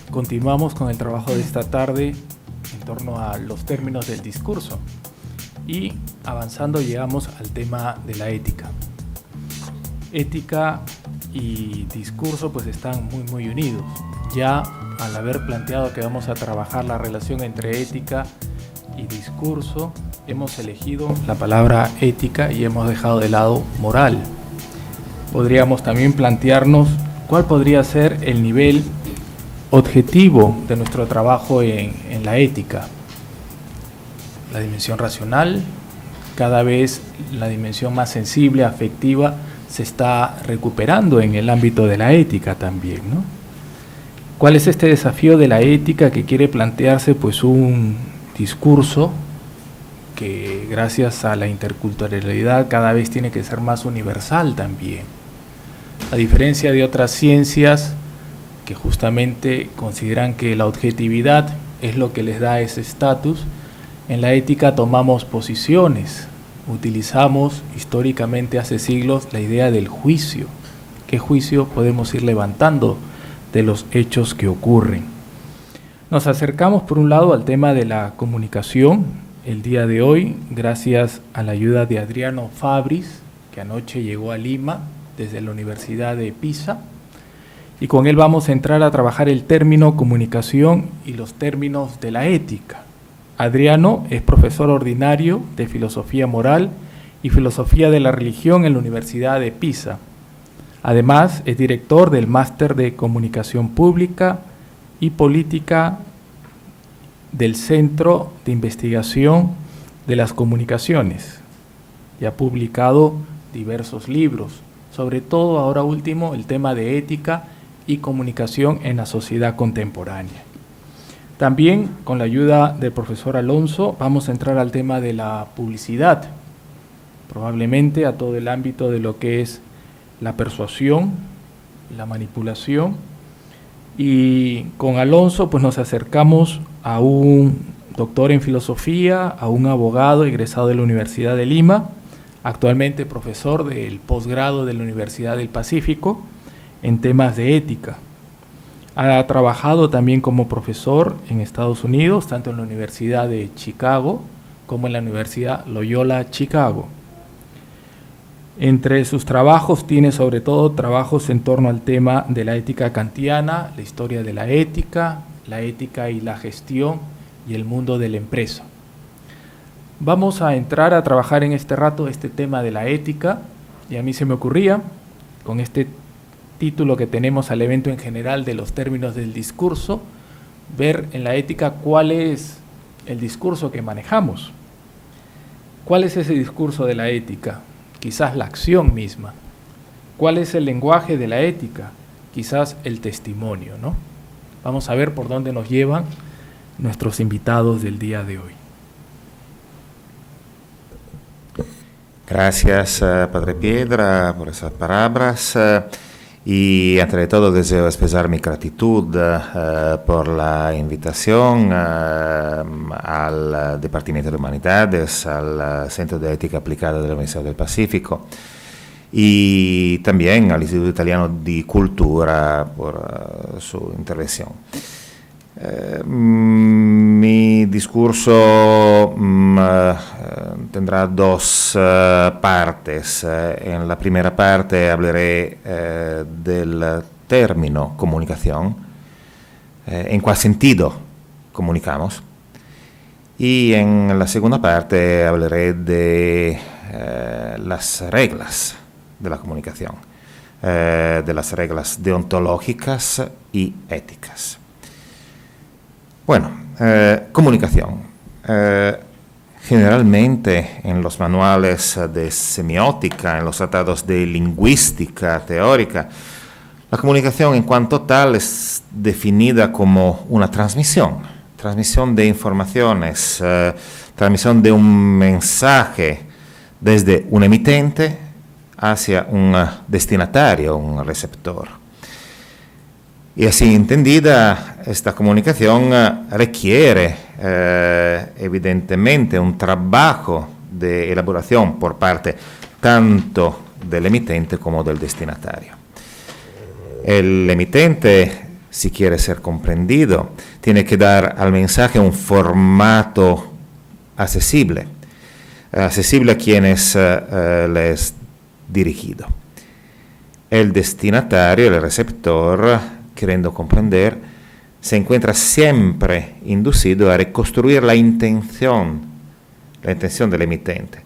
Continuamos con el trabajo de esta tarde en torno a los términos del discurso y avanzando llegamos al tema de la ética. Ética y discurso pues están muy unidos. Ya al haber planteado que vamos a trabajar la relación entre ética y discurso, hemos elegido la palabra ética y hemos dejado de lado moral. Podríamos también plantearnos cuál podría ser el nivel objetivo de nuestro trabajo en la ética. La dimensión racional, cada vez la dimensión más sensible, afectiva, se está recuperando en el ámbito de la ética también, ¿no? ¿Cuál es este desafío de la ética que quiere plantearse? Pues un discurso que gracias a la interculturalidad cada vez tiene que ser más universal también. A diferencia de otras ciencias que justamente consideran que la objetividad es lo que les da ese estatus, en la ética tomamos posiciones, utilizamos históricamente hace siglos la idea del juicio. ¿Qué juicio podemos ir levantando de los hechos que ocurren? Nos acercamos por un lado al tema de la comunicación el día de hoy, gracias a la ayuda de Adriano Fabris, que anoche llegó a Lima desde la Universidad de Pisa, y con él vamos a entrar a trabajar el término comunicación y los términos de la ética. Adriano es profesor ordinario de Filosofía Moral y Filosofía de la Religión en la Universidad de Pisa. Además, es director del Máster de Comunicación Pública y Política del Centro de Investigación de las Comunicaciones y ha publicado diversos libros, sobre todo ahora último el tema de ética y comunicación en la sociedad contemporánea. También, con la ayuda del profesor Alonso, vamos a entrar al tema de la publicidad, probablemente a todo el ámbito de lo que es la persuasión, la manipulación, y con Alonso pues nos acercamos a un doctor en filosofía, a un abogado egresado de la Universidad de Lima, actualmente profesor del posgrado de la Universidad del Pacífico en temas de ética. Ha trabajado también como profesor en Estados Unidos, tanto en la Universidad de Chicago como en la Universidad Loyola Chicago. Entre sus trabajos tiene sobre todo trabajos en torno al tema de la ética kantiana, la historia de la ética y la gestión y el mundo de la empresa. Vamos a entrar a trabajar en este rato este tema de la ética y a mí se me ocurría, con este título que tenemos al evento en general de los términos del discurso, ver en la ética cuál es el discurso que manejamos. ¿Cuál es ese discurso de la ética? Quizás la acción misma. ¿Cuál es el lenguaje de la ética? Quizás el testimonio, ¿no? Vamos a ver por dónde nos llevan nuestros invitados del día de hoy. Gracias, Padre Piedra, por esas palabras. Y entre todo deseo expresar mi gratitud por la invitación al Departamento de Humanidades, al Centro de Ética Aplicada de la Universidad del Pacífico y también al Instituto Italiano de Cultura por su intervención. Mi discurso tendrá dos partes. En la primera parte hablaré del término comunicación, en cuál sentido comunicamos, y en la segunda parte hablaré de las reglas de la comunicación, de las reglas deontológicas y éticas. Bueno, comunicación. Generalmente en los manuales de semiótica, en los tratados de lingüística teórica, la comunicación en cuanto tal es definida como una transmisión de informaciones, transmisión de un mensaje desde un emitente hacia un destinatario, un receptor. Y así entendida, esta comunicación requiere evidentemente un trabajo de elaboración por parte tanto del emitente como del destinatario. El emitente, si quiere ser comprendido, tiene que dar al mensaje un formato accesible a quienes le es dirigido. El destinatario, el receptor, queriendo comprender, se encuentra siempre inducido a reconstruir la intención del emitente.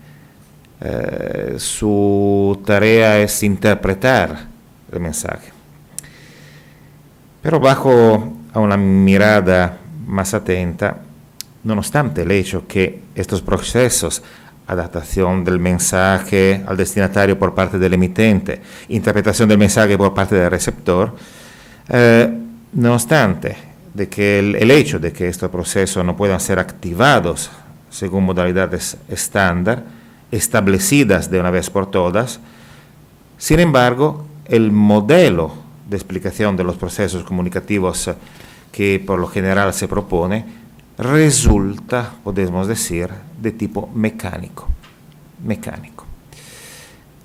Su tarea es interpretar el mensaje. Pero bajo a una mirada más atenta, no obstante el hecho que estos procesos, adaptación del mensaje al destinatario por parte del emitente, interpretación del mensaje por parte del receptor, no obstante de que el hecho de que estos procesos no puedan ser activados según modalidades estándar, establecidas de una vez por todas, sin embargo, el modelo de explicación de los procesos comunicativos que por lo general se propone resulta, podemos decir, de tipo mecánico.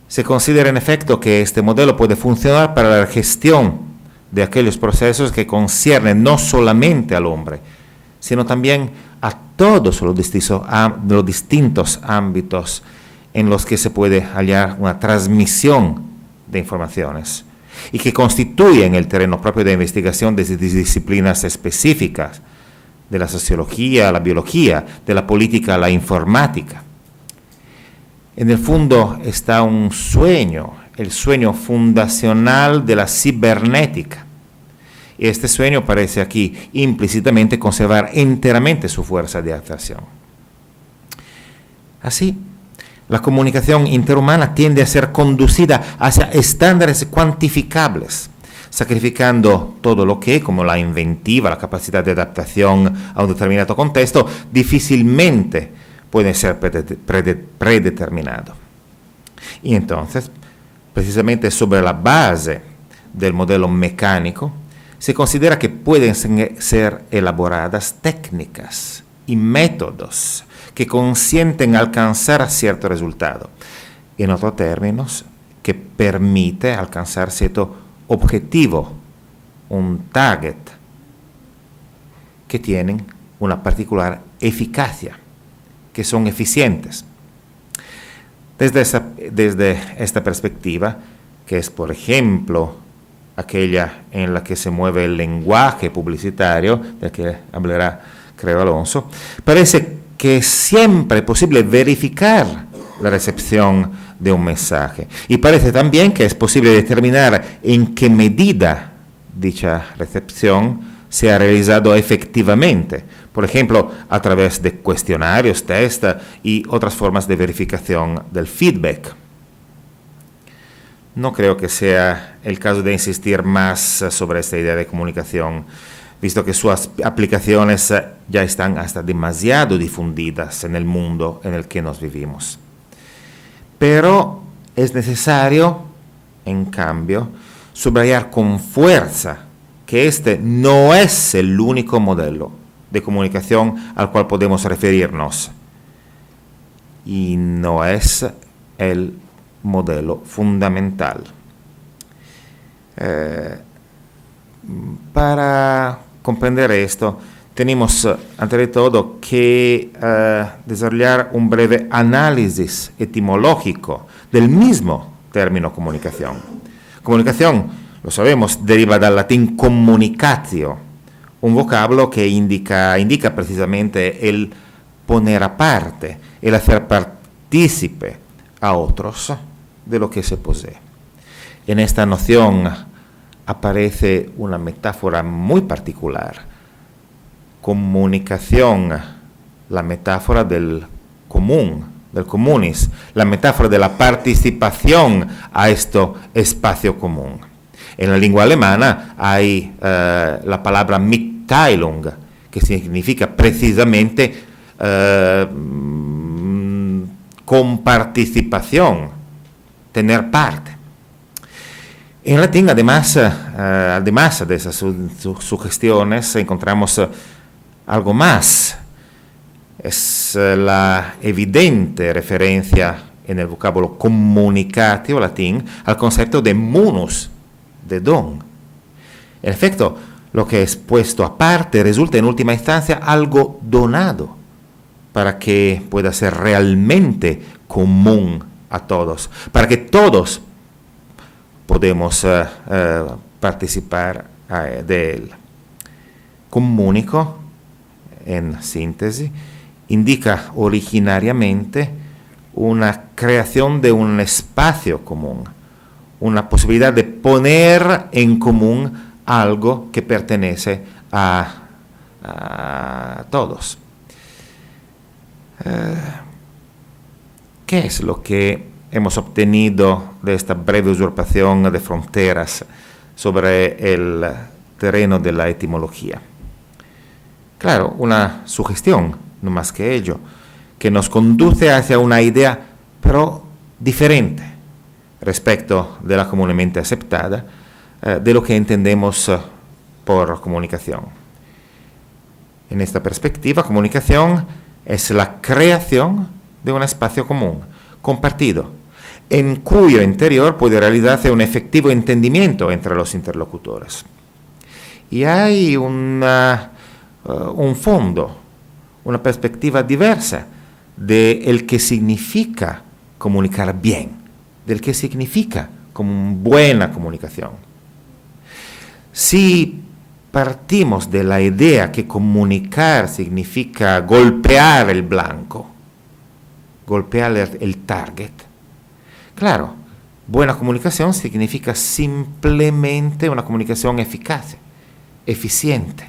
Se considera en efecto que este modelo puede funcionar para la gestión de aquellos procesos que conciernen no solamente al hombre, sino también a todos los distintos ámbitos en los que se puede hallar una transmisión de informaciones y que constituyen el terreno propio de investigación de disciplinas específicas, de la sociología a la biología, de la política a la informática. En el fondo está un sueño, el sueño fundacional de la cibernética. Y este sueño parece aquí implícitamente conservar enteramente su fuerza de atracción. Así, la comunicación interhumana tiende a ser conducida hacia estándares cuantificables, sacrificando todo lo que, como la inventiva, la capacidad de adaptación a un determinado contexto, difícilmente puede ser predeterminado. Y entonces, precisamente sobre la base del modelo mecánico, se considera que pueden ser elaboradas técnicas y métodos que consienten alcanzar cierto resultado. En otros términos, que permite alcanzar cierto objetivo, un target, que tienen una particular eficacia, que son eficientes. Desde esta perspectiva, que es, por ejemplo, aquella en la que se mueve el lenguaje publicitario, del que hablará, creo, Alonso, parece que es siempre posible verificar la recepción de un mensaje. Y parece también que es posible determinar en qué medida dicha recepción se ha realizado efectivamente, por ejemplo, a través de cuestionarios, test y otras formas de verificación del feedback. No creo que sea el caso de insistir más sobre esta idea de comunicación, visto que sus aplicaciones ya están hasta demasiado difundidas en el mundo en el que nos vivimos. Pero es necesario, en cambio, subrayar con fuerza que este no es el único modelo de comunicación al cual podemos referirnos, y no es el modelo fundamental. Para comprender esto, tenemos, ante todo, que desarrollar un breve análisis etimológico del mismo término comunicación. Comunicación, lo sabemos, deriva del latín communicatio, un vocablo que indica precisamente el poner aparte, el hacer partícipe a otros de lo que se posee. En esta noción aparece una metáfora muy particular. Comunicación, la metáfora del común, del communis, la metáfora de la participación a este espacio común. En la lengua alemana hay la palabra Mitteilung, que significa precisamente comparticipación, tener parte. En latín, además de esas sugestiones, encontramos algo más, es la evidente referencia en el vocabolo comunicativo latín al concepto de munus, de don. En efecto, lo que es puesto aparte resulta en última instancia algo donado para que pueda ser realmente común a todos, para que todos podemos participar de él. Comunico, en síntesis, indica originariamente una creación de un espacio común, una posibilidad de poner en común algo que pertenece a todos. ¿Qué es lo que hemos obtenido de esta breve usurpación de fronteras sobre el terreno de la etimología? Claro, una sugestión, no más que ello, que nos conduce hacia una idea, pero diferente, respecto de la comúnmente aceptada, de lo que entendemos por comunicación. En esta perspectiva, comunicación es la creación de un espacio común, compartido, en cuyo interior puede realizarse un efectivo entendimiento entre los interlocutores. Y hay un fondo, una perspectiva diversa de el que significa comunicar bien, del que significa como buena comunicación. Si partimos de la idea que comunicar significa golpear el blanco, golpear el target, claro, buena comunicación significa simplemente una comunicación eficaz, eficiente,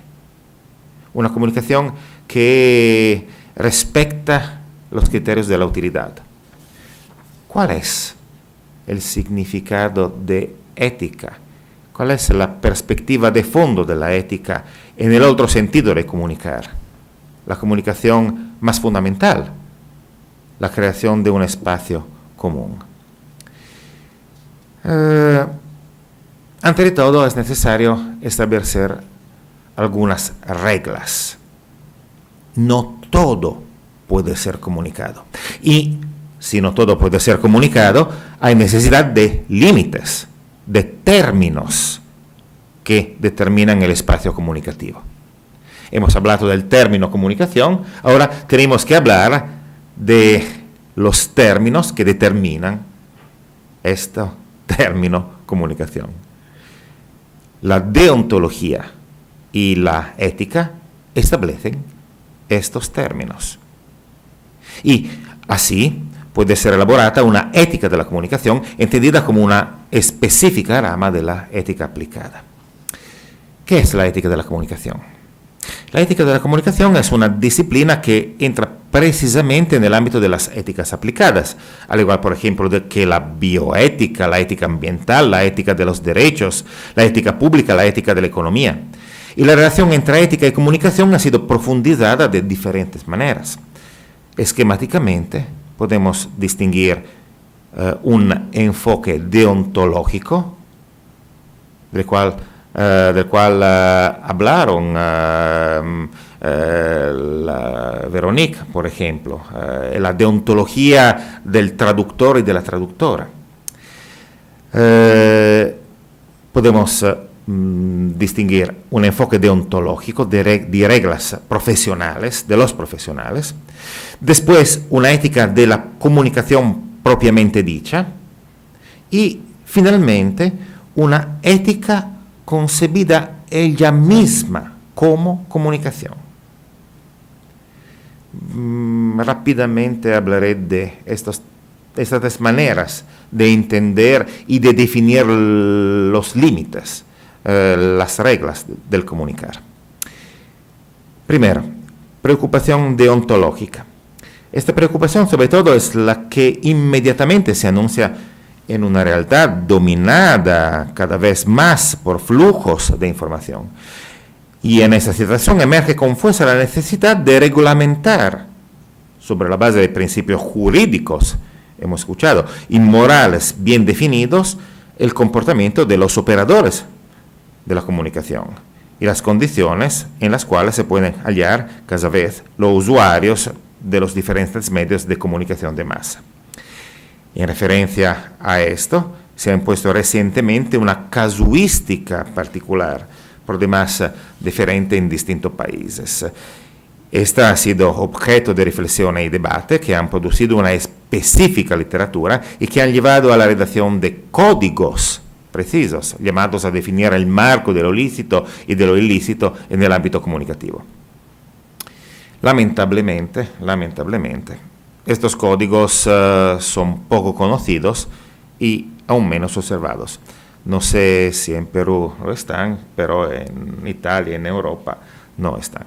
una comunicación que respecta los criterios de la utilidad. ¿Cuál es el significado de ética? ¿Cuál es la perspectiva de fondo de la ética en el otro sentido de comunicar? La comunicación más fundamental, la creación de un espacio común. Ante todo, es necesario establecer algunas reglas. No todo puede ser comunicado. Y si no todo puede ser comunicado, hay necesidad de límites, de términos que determinan el espacio comunicativo. Hemos hablado del término comunicación, ahora tenemos que hablar de los términos que determinan este término comunicación. La deontología y la ética establecen estos términos. Y así puede ser elaborada una ética de la comunicación entendida como una específica rama de la ética aplicada. ¿Qué es la ética de la comunicación? La ética de la comunicación es una disciplina que entra precisamente en el ámbito de las éticas aplicadas, al igual, por ejemplo, que la bioética, la ética ambiental, la ética de los derechos, la ética pública, la ética de la economía. Y la relación entre ética y comunicación ha sido profundizada de diferentes maneras. Esquemáticamente, podemos distinguir un enfoque deontológico, del cual hablaron Veronique, por ejemplo, la deontología del traductor y de la traductora. Podemos distinguir un enfoque deontológico de reglas profesionales, de los profesionales, después una ética de la comunicación propiamente dicha y finalmente una ética concebida ella misma como comunicación. Rápidamente hablaré de estas tres maneras de entender y de definir los límites, las reglas del comunicar. Primero, preocupación deontológica. Esta preocupación sobre todo es la que inmediatamente se anuncia en una realidad dominada cada vez más por flujos de información. Y en esa situación emerge con fuerza la necesidad de regulamentar, sobre la base de principios jurídicos, hemos escuchado, y morales bien definidos, el comportamiento de los operadores de la comunicación. y las condiciones en las cuales se pueden hallar cada vez los usuarios de los diferentes medios de comunicación de masa. En referencia a esto, se ha impuesto recientemente una casuística particular, por demás diferente en distintos países. Esta ha sido objeto de reflexión y debate que han producido una específica literatura y que han llevado a la redacción de códigos precisos, llamados a definir el marco de lo lícito y de lo ilícito en el ámbito comunicativo. Lamentablemente, estos códigos son poco conocidos y aún menos observados. No sé si en Perú lo están, pero en Italia y en Europa no están.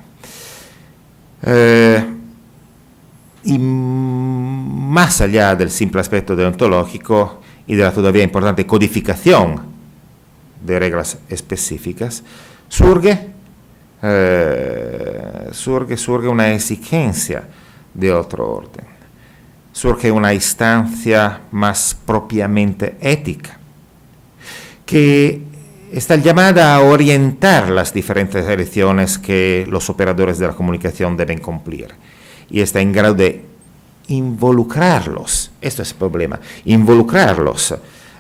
Y más allá del simple aspecto deontológico y de la todavía importante codificación de reglas específicas, surge una exigencia de otro orden. Surge una instancia más propiamente ética, que está llamada a orientar las diferentes elecciones que los operadores de la comunicación deben cumplir, y está en grado de involucrarlos, esto es el problema, involucrarlos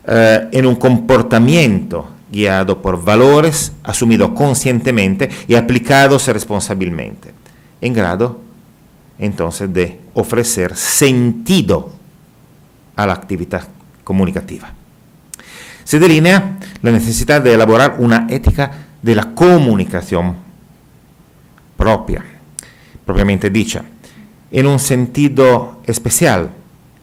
en un comportamiento guiado por valores, asumidos conscientemente y aplicados responsabilmente, en grado entonces de ofrecer sentido a la actividad comunicativa. Se delinea la necesidad de elaborar una ética de la comunicación propia, propiamente dicha, en un sentido especial,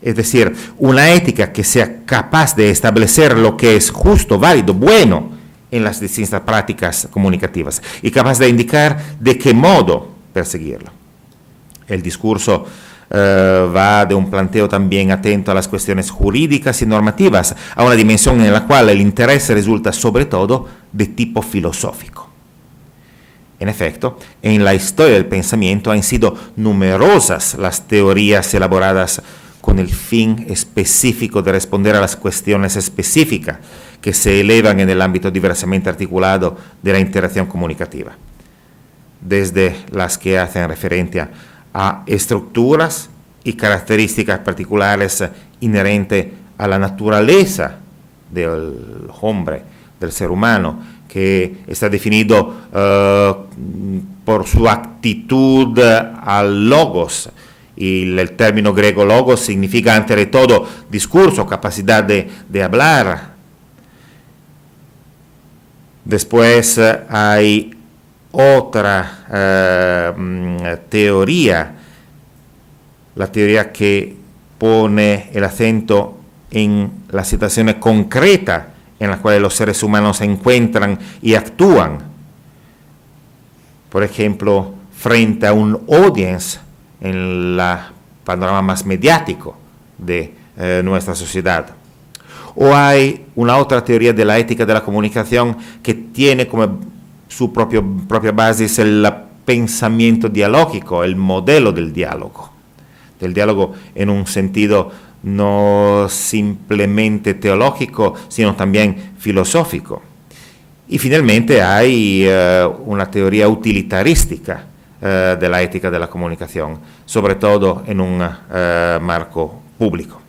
es decir, una ética que sea capaz de establecer lo que es justo, válido, bueno en las distintas prácticas comunicativas y capaz de indicar de qué modo perseguirlo. El discurso va de un planteo también atento a las cuestiones jurídicas y normativas, a una dimensión en la cual el interés resulta sobre todo de tipo filosófico. En efecto, en la historia del pensamiento han sido numerosas las teorías elaboradas con el fin específico de responder a las cuestiones específicas que se elevan en el ámbito diversamente articulado de la interacción comunicativa, desde las que hacen referencia a estructuras y características particulares inherentes a la naturaleza del hombre, del ser humano, que está definido por su actitud al logos, y el término griego logos significa ante de todo discurso, capacidad de hablar. Después hay otra teoría, la teoría que pone el acento en las situaciones concretas en las cuales los seres humanos se encuentran y actúan. Por ejemplo, frente a un audience en el panorama más mediático de nuestra sociedad. O hay una otra teoría de la ética de la comunicación que tiene como su propia base el pensamiento dialógico, el modelo del diálogo en un sentido no simplemente teológico, sino también filosófico. Y finalmente hay una teoría utilitarística de la ética de la comunicación, sobre todo en un marco público.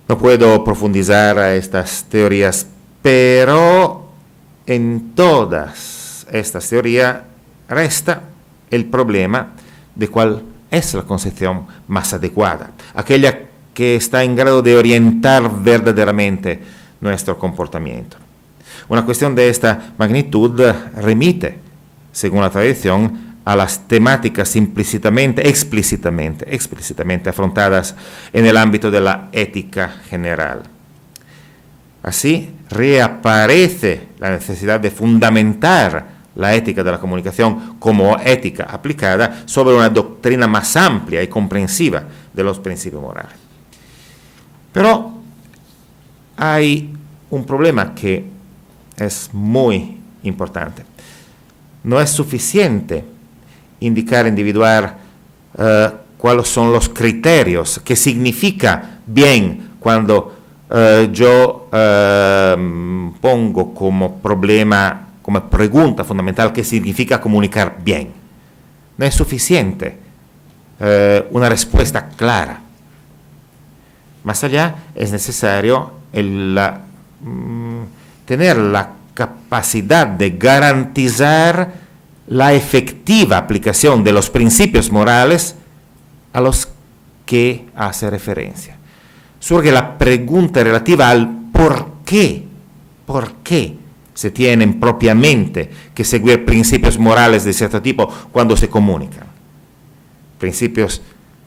No puedo profundizar a estas teorías, pero en todas estas teorías resta el problema de cuál es la concepción más adecuada, aquella que está en grado de orientar verdaderamente nuestro comportamiento. Una cuestión de esta magnitud remite, según la tradición, a las temáticas explícitamente afrontadas en el ámbito de la ética general. Así, reaparece la necesidad de fundamentar la ética de la comunicación como ética aplicada sobre una doctrina más amplia y comprensiva de los principios morales. Pero hay un problema que es muy importante. No es suficiente individuar cuáles son los criterios, qué significa bien cuando yo pongo como como pregunta fundamental qué significa comunicar bien. No es suficiente una respuesta clara. Más allá, es necesario tener la capacidad de garantizar la efectiva aplicación de los principios morales a los que hace referencia. Surge la pregunta relativa al por qué se tienen propiamente que seguir principios morales de cierto tipo cuando se comunican. Principios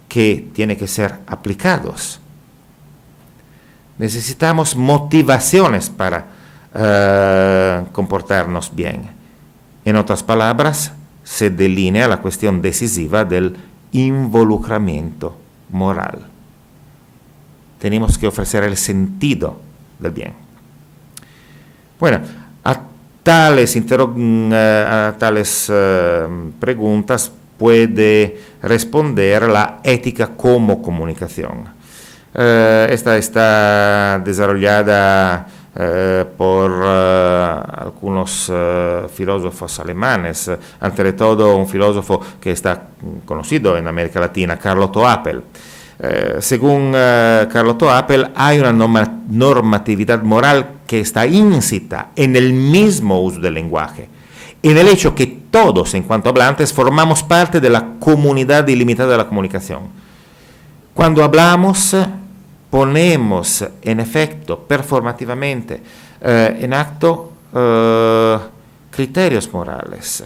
que tienen que ser aplicados. Necesitamos motivaciones para comportarnos bien. En otras palabras, se delinea la cuestión decisiva del involucramiento moral. Tenemos que ofrecer el sentido del bien. Bueno, a tales preguntas puede responder la ética como comunicación. Esta está desarrollada por algunos filósofos alemanes, ante todo un filósofo que está conocido en América Latina, Carlo Toapel. Según Carlo Toapel, hay una normatividad moral que está íncita en el mismo uso del lenguaje, en el hecho que todos, en cuanto hablantes, formamos parte de la comunidad ilimitada de la comunicación. Cuando hablamos, ponemos en efecto, performativamente, en acto criterios morales,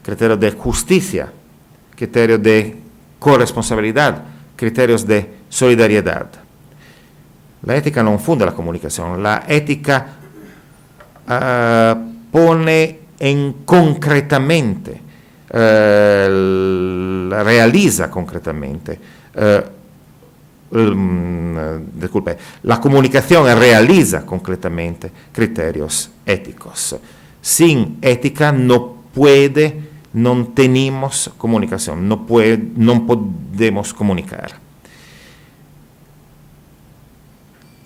criterios de justicia, criterios de corresponsabilidad, criterios de solidariedad. La ética no funda la comunicación, la ética pone en concretamente, realiza concretamente, la comunicación realiza concretamente criterios éticos. Sin ética no tenemos comunicación, no podemos comunicar.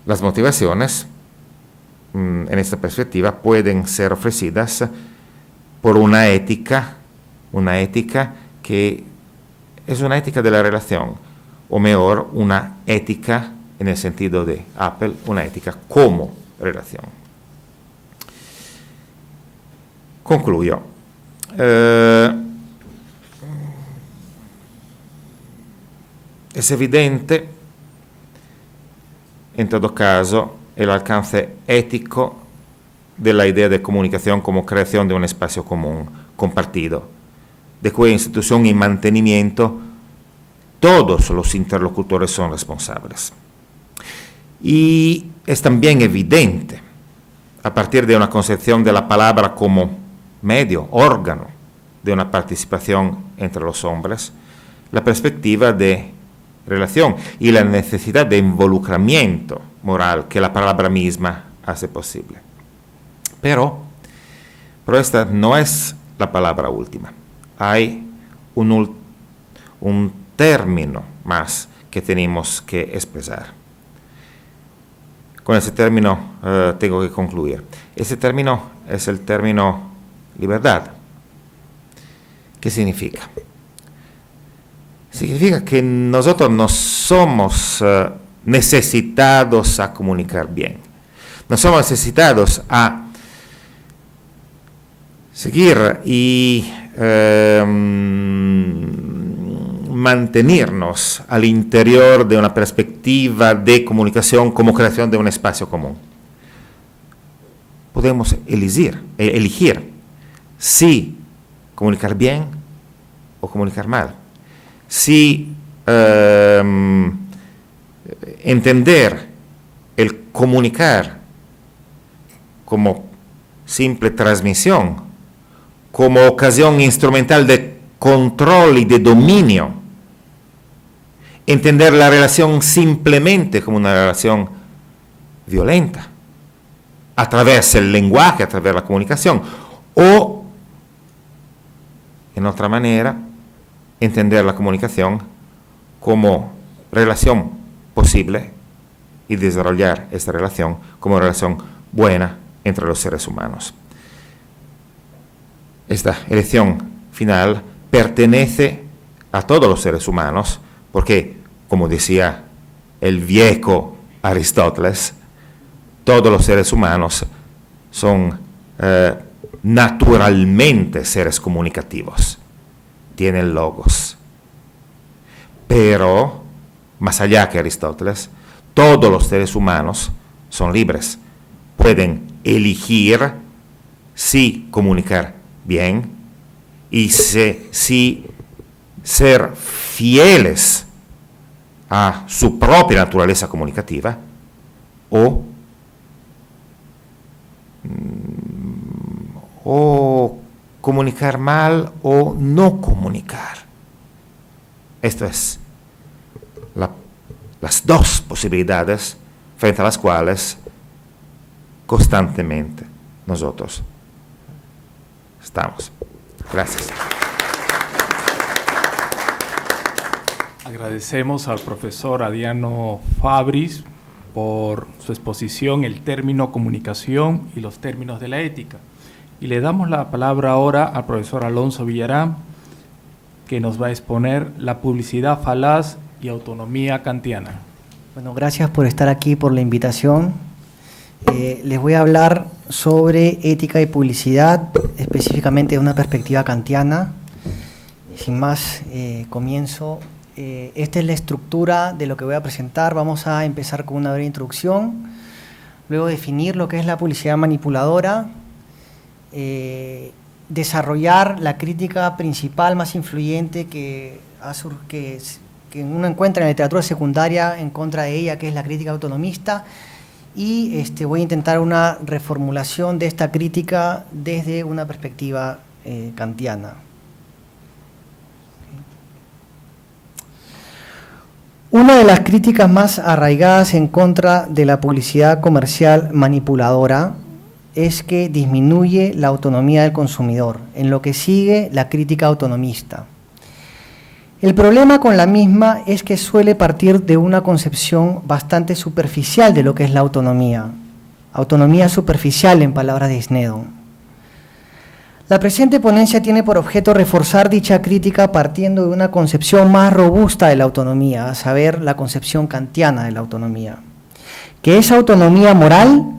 Las motivaciones, en esta perspectiva, pueden ser ofrecidas por una ética que es una ética de la relación, o mejor, una ética, en el sentido de Apple, una ética como relación. Concluyo. Es evidente, en todo caso, el alcance ético de la idea de comunicación como creación de un espacio común, compartido, de cuya institución y mantenimiento todos los interlocutores son responsables. Y es también evidente, a partir de una concepción de la palabra como medio, órgano de una participación entre los hombres, la perspectiva de relación y la necesidad de involucramiento moral que la palabra misma hace posible. Pero esta no es la palabra última. Hay un término más que tenemos que expresar. Con ese término tengo que concluir. Ese término es el término libertad. ¿Qué significa? Significa que nosotros no somos necesitados a comunicar bien. No somos necesitados a seguir y mantenernos al interior de una perspectiva de comunicación como creación de un espacio común. Podemos elegir si comunicar bien o comunicar mal. Si entender el comunicar como simple transmisión, como ocasión instrumental de control y de dominio, entender la relación simplemente como una relación violenta, a través del lenguaje, a través de la comunicación, o, en otra manera, entender la comunicación como relación posible y desarrollar esta relación como relación buena entre los seres humanos. esta elección final pertenece a todos los seres humanos, porque, como decía el viejo Aristóteles, todos los seres humanos son naturalmente seres comunicativos, tienen logos. Pero, más allá que Aristóteles, todos los seres humanos son libres, pueden elegir si comunicar bien y si ser fieles a su propia naturaleza comunicativa o comunicar mal o no comunicar. Esto es las dos posibilidades frente a las cuales constantemente nosotros estamos. Gracias. Agradecemos al profesor Adriano Fabris por su exposición, el término comunicación y los términos de la ética. Y le damos la palabra ahora al profesor Alonso Villarán, que nos va a exponer la publicidad falaz y autonomía kantiana. Bueno, gracias por estar aquí, por la invitación. Les voy a hablar sobre ética y publicidad, específicamente de una perspectiva kantiana. Sin más, comienzo. Esta es la estructura de lo que voy a presentar. Vamos a empezar con una breve introducción, luego definir lo que es la publicidad manipuladora, desarrollar la crítica principal más influyente que uno encuentra en la literatura secundaria en contra de ella, que es la crítica autonomista, y voy a intentar una reformulación de esta crítica desde una perspectiva kantiana. Una de las críticas más arraigadas en contra de la publicidad comercial manipuladora es que disminuye la autonomía del consumidor, en lo que sigue la crítica autonomista. El problema con la misma es que suele partir de una concepción bastante superficial de lo que es la autonomía superficial en palabras de Snedon. La presente ponencia tiene por objeto reforzar dicha crítica partiendo de una concepción más robusta de la autonomía, a saber, la concepción kantiana de la autonomía, que es autonomía moral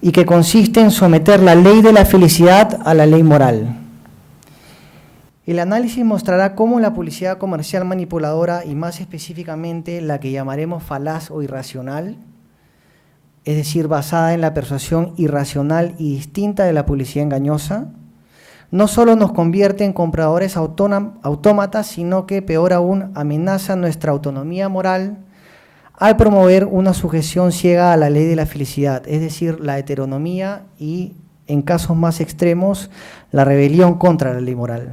y que consiste en someter la ley de la felicidad a la ley moral. El análisis mostrará cómo la publicidad comercial manipuladora, y más específicamente la que llamaremos falaz o irracional, es decir, basada en la persuasión irracional y distinta de la publicidad engañosa, no solo nos convierte en compradores autómatas, sino que, peor aún, amenaza nuestra autonomía moral al promover una sujeción ciega a la ley de la felicidad, es decir, la heteronomía y, en casos más extremos, la rebelión contra la ley moral.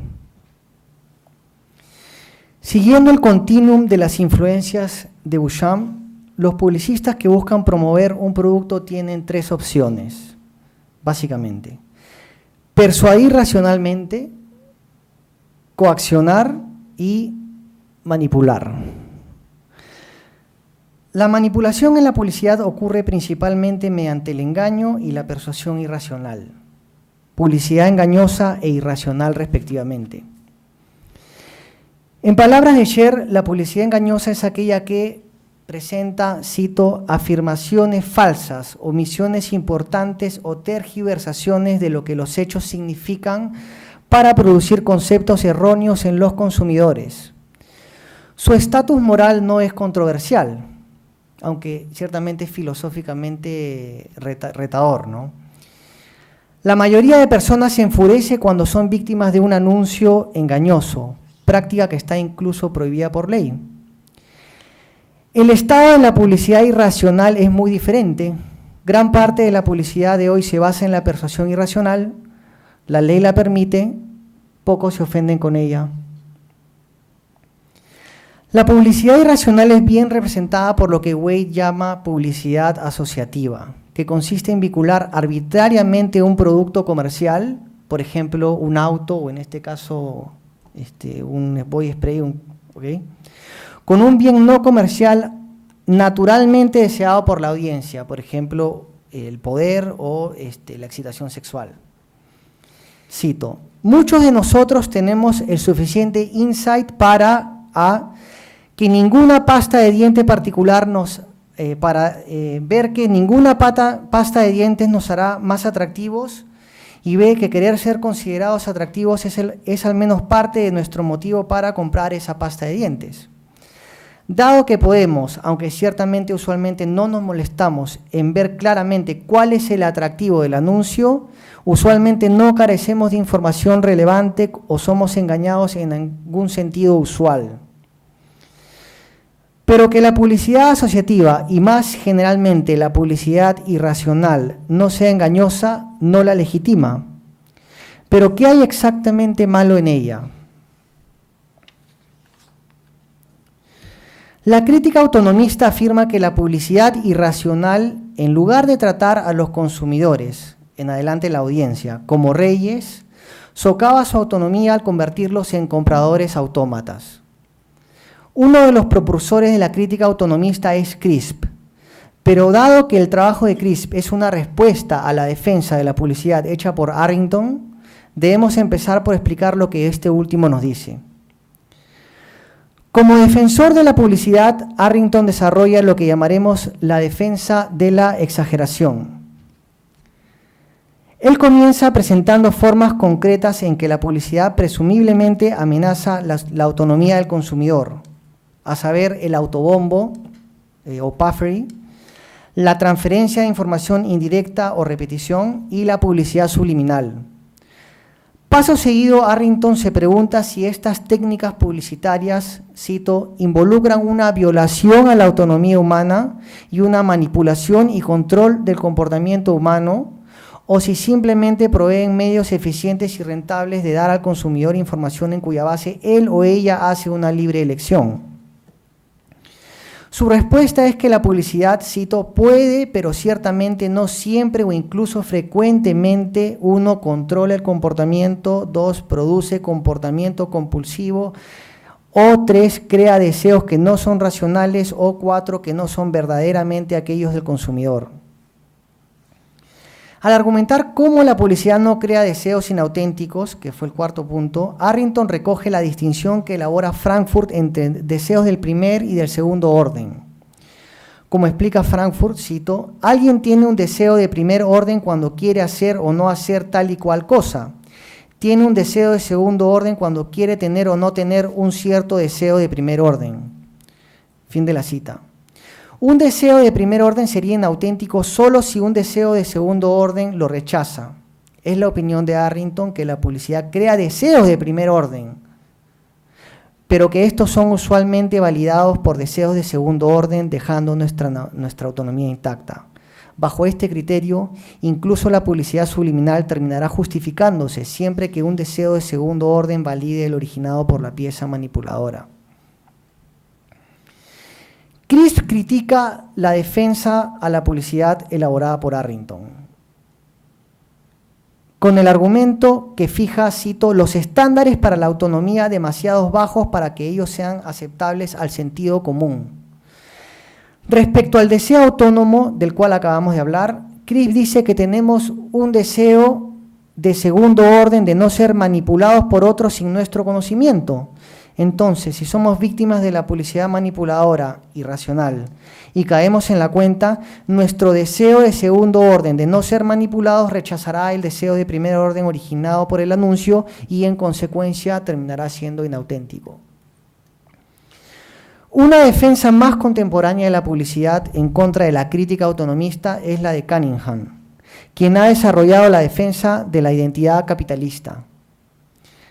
Siguiendo el continuum de las influencias de Duchamp, los publicistas que buscan promover un producto tienen tres opciones, básicamente: persuadir racionalmente, coaccionar y manipular. La manipulación en la publicidad ocurre principalmente mediante el engaño y la persuasión irracional, publicidad engañosa e irracional respectivamente. En palabras de Sher, la publicidad engañosa es aquella que presenta, cito, afirmaciones falsas, omisiones importantes o tergiversaciones de lo que los hechos significan para producir conceptos erróneos en los consumidores. Su estatus moral no es controversial, aunque ciertamente es filosóficamente retador, ¿no? La mayoría de personas se enfurece cuando son víctimas de un anuncio engañoso, práctica que está incluso prohibida por ley. El estado de la publicidad irracional es muy diferente. Gran parte de la publicidad de hoy se basa en la persuasión irracional, la ley la permite, pocos se ofenden con ella. La publicidad irracional es bien representada por lo que Wade llama publicidad asociativa, que consiste en vincular arbitrariamente un producto comercial, por ejemplo, un auto o en este caso un body spray, ¿okay?, con un bien no comercial naturalmente deseado por la audiencia, por ejemplo, el poder o la excitación sexual. Cito, muchos de nosotros tenemos el suficiente insight para que ninguna pasta de diente particular ver que ninguna pasta de dientes nos hará más atractivos y ve que querer ser considerados atractivos es al menos parte de nuestro motivo para comprar esa pasta de dientes. Dado que podemos, aunque ciertamente usualmente no nos molestamos en ver claramente cuál es el atractivo del anuncio, usualmente no carecemos de información relevante o somos engañados en algún sentido usual. Pero que la publicidad asociativa y más generalmente la publicidad irracional no sea engañosa, no la legitima. Pero ¿qué hay exactamente malo en ella? La crítica autonomista afirma que la publicidad irracional, en lugar de tratar a los consumidores, en adelante la audiencia, como reyes, socava su autonomía al convertirlos en compradores autómatas. Uno de los propulsores de la crítica autonomista es CRISP, pero dado que el trabajo de CRISP es una respuesta a la defensa de la publicidad hecha por Arrington, debemos empezar por explicar lo que este último nos dice. Como defensor de la publicidad, Arrington desarrolla lo que llamaremos la defensa de la exageración. Él comienza presentando formas concretas en que la publicidad presumiblemente amenaza la autonomía del consumidor, a saber, el autobombo o puffery, la transferencia de información indirecta o repetición y la publicidad subliminal. Paso seguido, Arrington se pregunta si estas técnicas publicitarias, cito, involucran una violación a la autonomía humana y una manipulación y control del comportamiento humano, o si simplemente proveen medios eficientes y rentables de dar al consumidor información en cuya base él o ella hace una libre elección. Su respuesta es que la publicidad, cito, puede, pero ciertamente no siempre o incluso frecuentemente, 1, controla el comportamiento, 2, produce comportamiento compulsivo, o 3, crea deseos que no son racionales, o 4, que no son verdaderamente aquellos del consumidor. Al argumentar cómo la publicidad no crea deseos inauténticos, que fue el cuarto punto, Arrington recoge la distinción que elabora Frankfurt entre deseos del primer y del segundo orden. Como explica Frankfurt, cito, alguien tiene un deseo de primer orden cuando quiere hacer o no hacer tal y cual cosa. Tiene un deseo de segundo orden cuando quiere tener o no tener un cierto deseo de primer orden. Fin de la cita. Un deseo de primer orden sería inauténtico solo si un deseo de segundo orden lo rechaza. Es la opinión de Arrington que la publicidad crea deseos de primer orden, pero que estos son usualmente validados por deseos de segundo orden, dejando nuestra autonomía intacta. Bajo este criterio, incluso la publicidad subliminal terminará justificándose siempre que un deseo de segundo orden valide el originado por la pieza manipuladora. CRISP critica la defensa a la publicidad elaborada por Arrington, con el argumento que fija, cito, los estándares para la autonomía demasiado bajos para que ellos sean aceptables al sentido común. Respecto al deseo autónomo del cual acabamos de hablar, CRISP dice que tenemos un deseo de segundo orden de no ser manipulados por otros sin nuestro conocimiento. Entonces, si somos víctimas de la publicidad manipuladora, irracional, y caemos en la cuenta, nuestro deseo de segundo orden de no ser manipulados rechazará el deseo de primer orden originado por el anuncio y en consecuencia terminará siendo inauténtico. Una defensa más contemporánea de la publicidad en contra de la crítica autonomista es la de Cunningham, quien ha desarrollado la defensa de la identidad capitalista.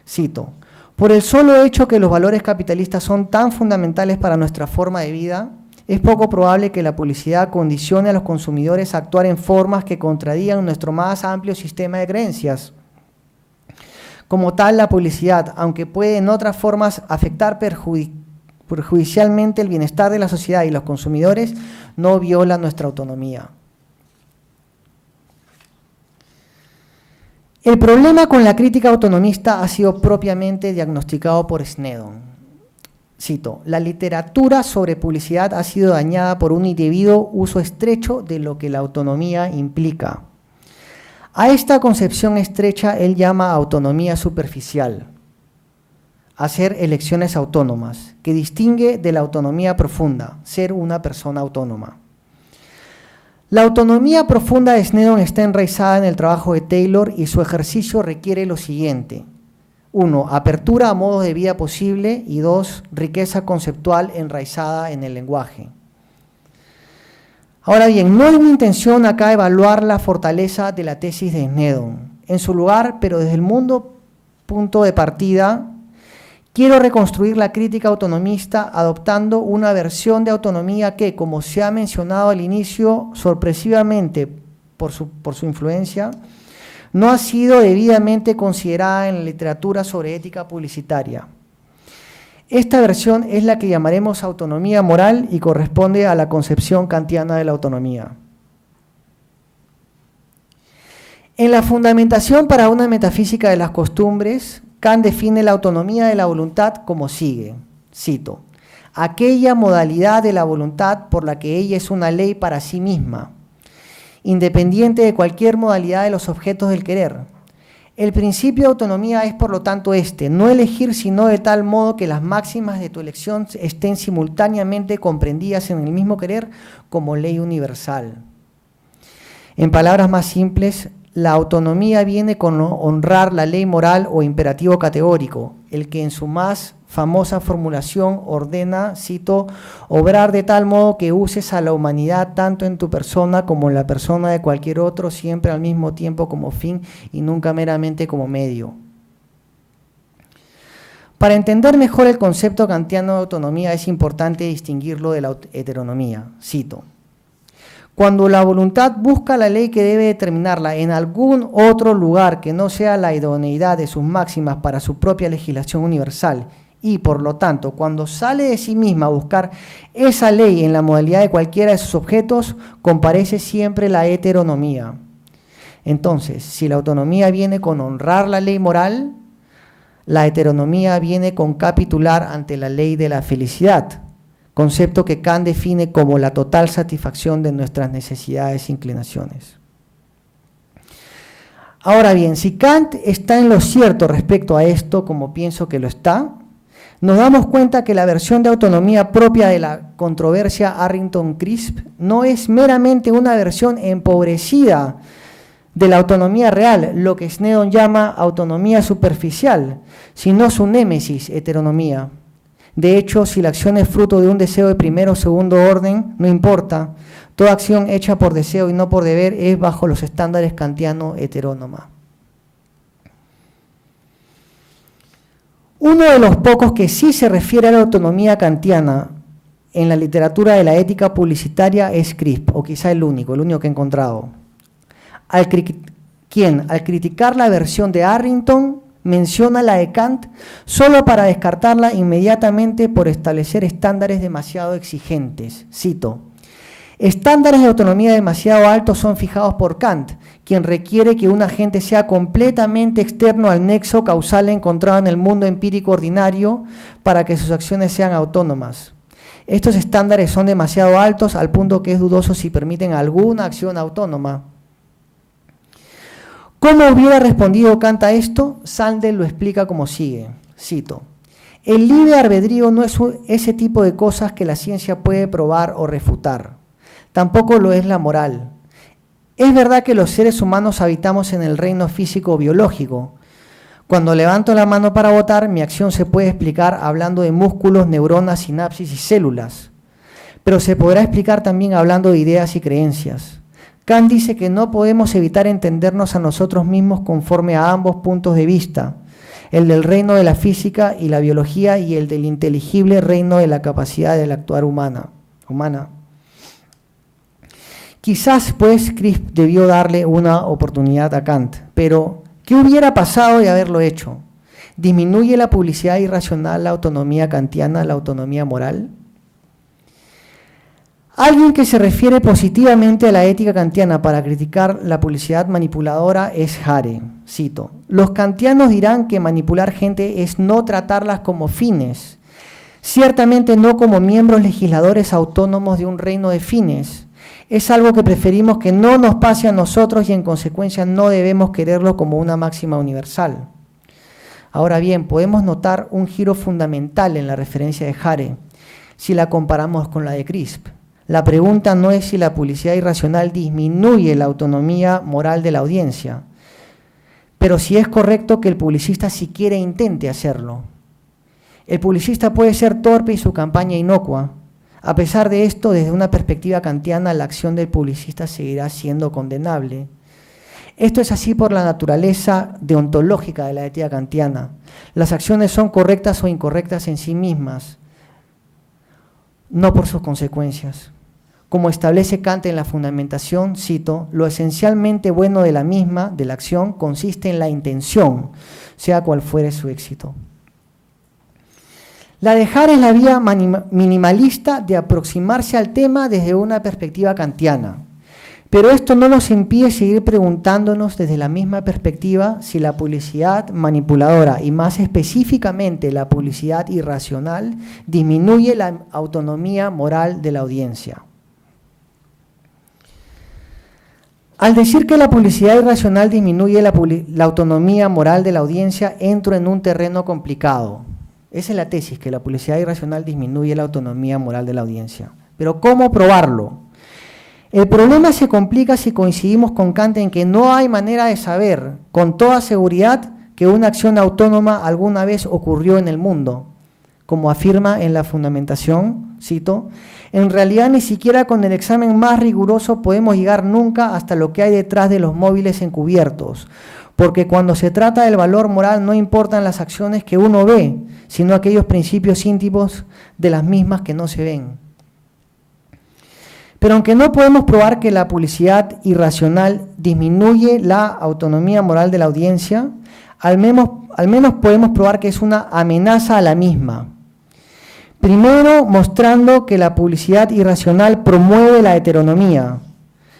Cito, por el solo hecho que los valores capitalistas son tan fundamentales para nuestra forma de vida, es poco probable que la publicidad condicione a los consumidores a actuar en formas que contradigan nuestro más amplio sistema de creencias. Como tal, la publicidad, aunque puede en otras formas afectar perjudicialmente el bienestar de la sociedad y los consumidores, no viola nuestra autonomía. El problema con la crítica autonomista ha sido propiamente diagnosticado por Sneddon. Cito, la literatura sobre publicidad ha sido dañada por un indebido uso estrecho de lo que la autonomía implica. A esta concepción estrecha él llama autonomía superficial, hacer elecciones autónomas, que distingue de la autonomía profunda, ser una persona autónoma. La autonomía profunda de Snedon está enraizada en el trabajo de Taylor y su ejercicio requiere lo siguiente: 1. Apertura a modos de vida posible y 2. Riqueza conceptual enraizada en el lenguaje. Ahora bien, no es mi intención acá evaluar la fortaleza de la tesis de Snedon. En su lugar, pero desde el punto de partida, quiero reconstruir la crítica autonomista adoptando una versión de autonomía que, como se ha mencionado al inicio, sorpresivamente por su influencia, no ha sido debidamente considerada en la literatura sobre ética publicitaria. Esta versión es la que llamaremos autonomía moral y corresponde a la concepción kantiana de la autonomía. En la fundamentación para una metafísica de las costumbres, Kant define la autonomía de la voluntad como sigue, cito: aquella modalidad de la voluntad por la que ella es una ley para sí misma, independiente de cualquier modalidad de los objetos del querer. El principio de autonomía es, por lo tanto, no elegir sino de tal modo que las máximas de tu elección estén simultáneamente comprendidas en el mismo querer como ley universal. En palabras más simples, la autonomía viene con honrar la ley moral o imperativo categórico, el que en su más famosa formulación ordena, cito, obrar de tal modo que uses a la humanidad tanto en tu persona como en la persona de cualquier otro, siempre al mismo tiempo como fin y nunca meramente como medio. Para entender mejor el concepto kantiano de autonomía es importante distinguirlo de la heteronomía, cito: cuando la voluntad busca la ley que debe determinarla en algún otro lugar que no sea la idoneidad de sus máximas para su propia legislación universal y, por lo tanto, cuando sale de sí misma a buscar esa ley en la modalidad de cualquiera de sus objetos, comparece siempre la heteronomía. Entonces, si la autonomía viene con honrar la ley moral, la heteronomía viene con capitular ante la ley de la felicidad, concepto que Kant define como la total satisfacción de nuestras necesidades e inclinaciones. Ahora bien, si Kant está en lo cierto respecto a esto, como pienso que lo está, nos damos cuenta que la versión de autonomía propia de la controversia Arrington-Crisp no es meramente una versión empobrecida de la autonomía real, lo que Snedon llama autonomía superficial, sino su némesis, heteronomía. De hecho, si la acción es fruto de un deseo de primero o segundo orden, no importa. Toda acción hecha por deseo y no por deber es bajo los estándares kantianos heterónoma. Uno de los pocos que sí se refiere a la autonomía kantiana en la literatura de la ética publicitaria es Crisp, o quizá el único que he encontrado. Quien, al criticar la versión de Arrington, menciona la de Kant solo para descartarla inmediatamente por establecer estándares demasiado exigentes. Cito: estándares de autonomía demasiado altos son fijados por Kant, quien requiere que un agente sea completamente externo al nexo causal encontrado en el mundo empírico ordinario para que sus acciones sean autónomas. Estos estándares son demasiado altos al punto que es dudoso si permiten alguna acción autónoma. ¿Cómo hubiera respondido Kant a esto? Sandel lo explica como sigue, cito: el libre albedrío no es ese tipo de cosas que la ciencia puede probar o refutar. Tampoco lo es la moral. Es verdad que los seres humanos habitamos en el reino físico-biológico. Cuando levanto la mano para votar, mi acción se puede explicar hablando de músculos, neuronas, sinapsis y células. Pero se podrá explicar también hablando de ideas y creencias. Kant dice que no podemos evitar entendernos a nosotros mismos conforme a ambos puntos de vista, el del reino de la física y la biología y el del inteligible reino de la capacidad del actuar humana. Quizás, pues, Crisp debió darle una oportunidad a Kant, pero ¿qué hubiera pasado de haberlo hecho? ¿Disminuye la publicidad irracional la autonomía kantiana, la autonomía moral? Alguien que se refiere positivamente a la ética kantiana para criticar la publicidad manipuladora es Hare, cito: los kantianos dirán que manipular gente es no tratarlas como fines, ciertamente no como miembros legisladores autónomos de un reino de fines. es algo que preferimos que no nos pase a nosotros y en consecuencia no debemos quererlo como una máxima universal. Ahora bien, podemos notar un giro fundamental en la referencia de Hare si la comparamos con la de Crisp. La pregunta no es si la publicidad irracional disminuye la autonomía moral de la audiencia, pero si es correcto que el publicista siquiera intente hacerlo. El publicista puede ser torpe y su campaña inocua. A pesar de esto, desde una perspectiva kantiana, la acción del publicista seguirá siendo condenable. Esto es así por la naturaleza deontológica de la ética kantiana. Las acciones son correctas o incorrectas en sí mismas, no por sus consecuencias. Como establece Kant en la fundamentación, cito, lo esencialmente bueno de la misma, de la acción, consiste en la intención, sea cual fuere su éxito. La de Hare es la vía minimalista de aproximarse al tema desde una perspectiva kantiana, pero esto no nos impide seguir preguntándonos desde la misma perspectiva si la publicidad manipuladora y más específicamente la publicidad irracional disminuye la autonomía moral de la audiencia. Al decir que la publicidad irracional disminuye la autonomía moral de la audiencia, entro en un terreno complicado. Esa es la tesis, que la publicidad irracional disminuye la autonomía moral de la audiencia. Pero ¿cómo probarlo? El problema se complica si coincidimos con Kant en que no hay manera de saber con toda seguridad que una acción autónoma alguna vez ocurrió en el mundo. Como afirma en la fundamentación, cito, en realidad ni siquiera con el examen más riguroso podemos llegar nunca hasta lo que hay detrás de los móviles encubiertos, porque cuando se trata del valor moral no importan las acciones que uno ve, sino aquellos principios íntimos de las mismas que no se ven. Pero aunque no podemos probar que la publicidad irracional disminuye la autonomía moral de la audiencia, al menos podemos probar que es una amenaza a la misma. Primero, mostrando que la publicidad irracional promueve la heteronomía.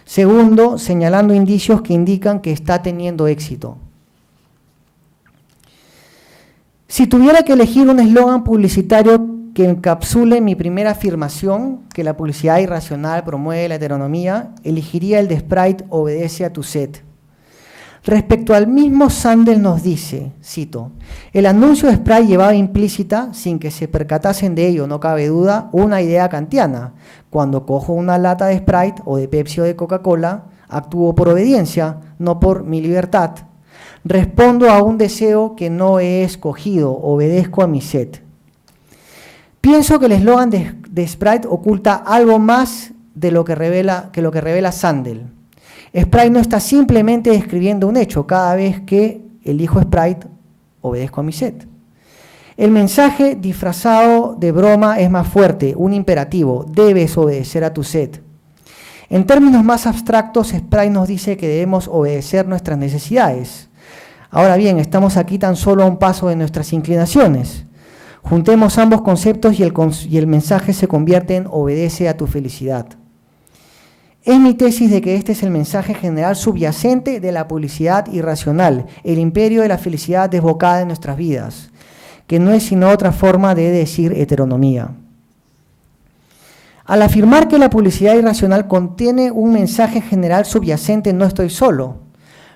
Segundo, señalando indicios que indican que está teniendo éxito. Si tuviera que elegir un eslogan publicitario que encapsule mi primera afirmación, que la publicidad irracional promueve la heteronomía, elegiría el de Sprite obedece a tu sed. Respecto al mismo, Sandel nos dice, cito, el anuncio de Sprite llevaba implícita, sin que se percatasen de ello, no cabe duda, una idea kantiana. Cuando cojo una lata de Sprite o de Pepsi o de Coca-Cola, actúo por obediencia, no por mi libertad. Respondo a un deseo que no he escogido, obedezco a mi sed. Pienso que el eslogan de Sprite oculta algo más de lo que revela Sandel. Sprite no está simplemente describiendo un hecho, cada vez que elijo Sprite, obedezco a mi sed. El mensaje disfrazado de broma es más fuerte, un imperativo, debes obedecer a tu sed. En términos más abstractos, Sprite nos dice que debemos obedecer nuestras necesidades. Ahora bien, estamos aquí tan solo a un paso de nuestras inclinaciones. Juntemos ambos conceptos y el mensaje se convierte en obedece a tu felicidad. Es mi tesis de que este es el mensaje general subyacente de la publicidad irracional, el imperio de la felicidad desbocada en nuestras vidas, que no es sino otra forma de decir heteronomía. Al afirmar que la publicidad irracional contiene un mensaje general subyacente, no estoy solo.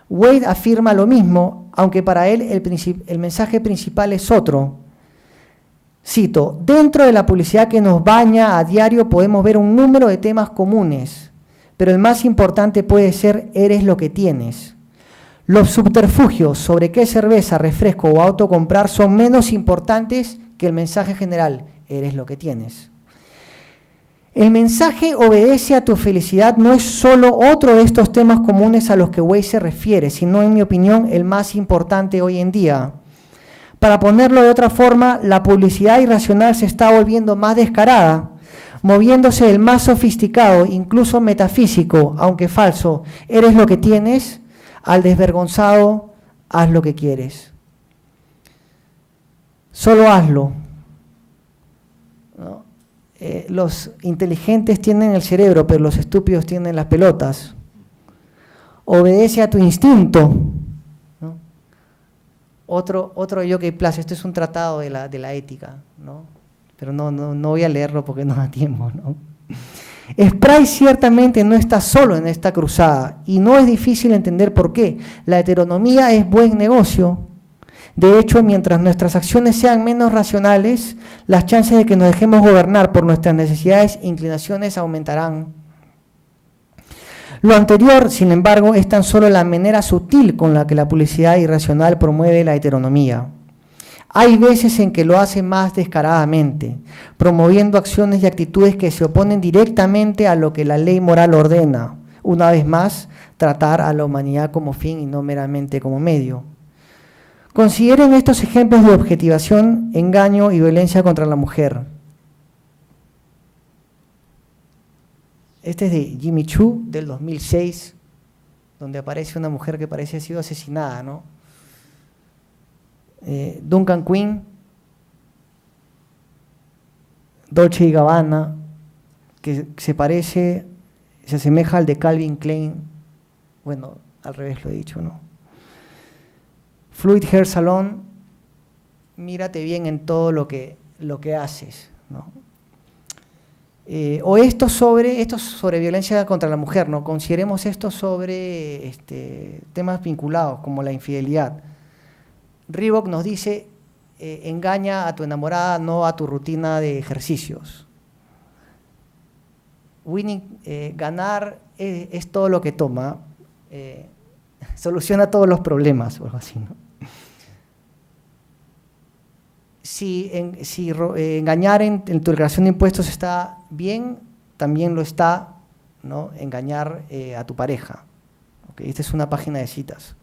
Wade afirma lo mismo, aunque para él el mensaje principal es otro. Cito, dentro de la publicidad que nos baña a diario podemos ver un número de temas comunes, pero el más importante puede ser eres lo que tienes. Los subterfugios sobre qué cerveza, refresco o auto comprar son menos importantes que el mensaje general, eres lo que tienes. El mensaje obedece a tu felicidad no es solo otro de estos temas comunes a los que Wade se refiere, sino, en mi opinión, el más importante hoy en día. Para ponerlo de otra forma, la publicidad irracional se está volviendo más descarada, moviéndose del más sofisticado, incluso metafísico, aunque falso, eres lo que tienes, al desvergonzado, haz lo que quieres. Solo hazlo. ¿No? Los inteligentes tienen el cerebro, pero los estúpidos tienen las pelotas. Obedece a tu instinto. ¿No? Otro Yogi Plus, esto es un tratado de la ética, ¿no? Pero no voy a leerlo porque no da tiempo, ¿no? Spray ciertamente no está solo en esta cruzada y no es difícil entender por qué. La heteronomía es buen negocio. De hecho, mientras nuestras acciones sean menos racionales, las chances de que nos dejemos gobernar por nuestras necesidades e inclinaciones aumentarán. Lo anterior, sin embargo, es tan solo la manera sutil con la que la publicidad irracional promueve la heteronomía. Hay veces en que lo hace más descaradamente, promoviendo acciones y actitudes que se oponen directamente a lo que la ley moral ordena. Una vez más, tratar a la humanidad como fin y no meramente como medio. Consideren estos ejemplos de objetivación, engaño y violencia contra la mujer. Este es de Jimmy Choo, del 2006, donde aparece una mujer que parece ha sido asesinada, ¿no? Duncan Quinn, Dolce & Gabbana, que se asemeja al de Calvin Klein, bueno, al revés lo he dicho, ¿no? Fluid Hair Salon, mírate bien en todo lo que haces, ¿no? O esto sobre violencia contra la mujer, ¿no? Consideremos esto sobre temas vinculados, como la infidelidad. Reebok nos dice, engaña a tu enamorada, no a tu rutina de ejercicios. Winning, ganar es todo lo que toma, soluciona todos los problemas, o algo así, ¿no? Si engañar en tu declaración de impuestos está bien, también lo está, ¿no?, engañar a tu pareja. ¿Okay? Esta es una página de citas.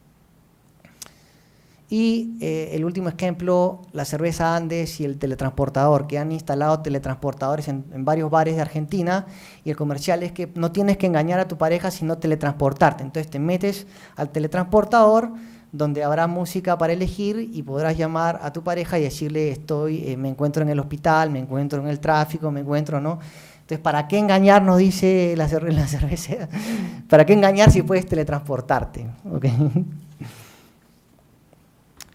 Y el último ejemplo, la cerveza Andes y el teletransportador, que han instalado teletransportadores en varios bares de Argentina, y el comercial es que no tienes que engañar a tu pareja, sino teletransportarte. Entonces te metes al teletransportador, donde habrá música para elegir y podrás llamar a tu pareja y decirle me encuentro en el hospital, me encuentro en el tráfico, me encuentro, ¿no? Entonces, ¿para qué engañar? Nos dice la cerveza. ¿Para qué engañar si puedes teletransportarte? ¿Okay?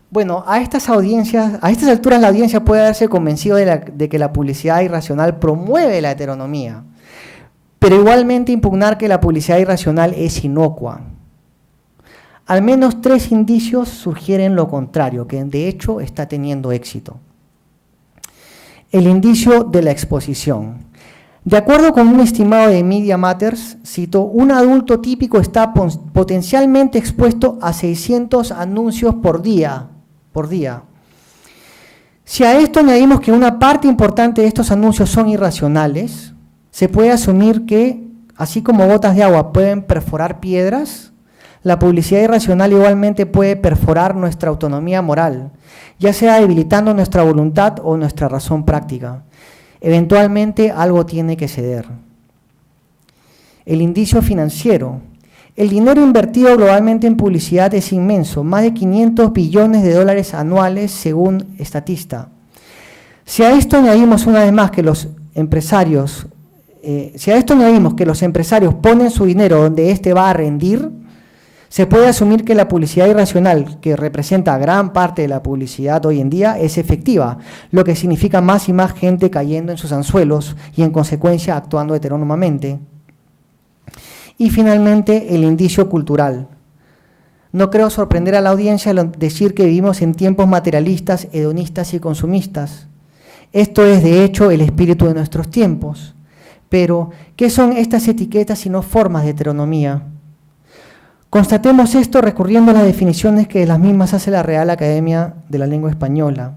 Bueno, a estas alturas la audiencia puede haberse convencido de que la publicidad irracional promueve la heteronomía, pero igualmente impugnar que la publicidad irracional es inocua. Al menos 3 indicios sugieren lo contrario, que de hecho está teniendo éxito. El indicio de la exposición. De acuerdo con un estimado de Media Matters, cito, un adulto típico está potencialmente expuesto a 600 anuncios por día. Si a esto añadimos que una parte importante de estos anuncios son irracionales, se puede asumir que, así como gotas de agua pueden perforar piedras, la publicidad irracional igualmente puede perforar nuestra autonomía moral, ya sea debilitando nuestra voluntad o nuestra razón práctica. Eventualmente algo tiene que ceder. El indicio financiero. El dinero invertido globalmente en publicidad es inmenso, más de 500 billones de dólares anuales según Statista. Si a esto añadimos una vez más que los empresarios ponen su dinero donde éste va a rendir, se puede asumir que la publicidad irracional, que representa gran parte de la publicidad hoy en día, es efectiva, lo que significa más y más gente cayendo en sus anzuelos y en consecuencia actuando heterónomamente. Y finalmente, el indicio cultural. No creo sorprender a la audiencia al decir que vivimos en tiempos materialistas, hedonistas y consumistas. Esto es, de hecho, el espíritu de nuestros tiempos. Pero, ¿qué son estas etiquetas sino formas de heteronomía? Constatemos esto recurriendo a las definiciones que de las mismas hace la Real Academia de la Lengua Española.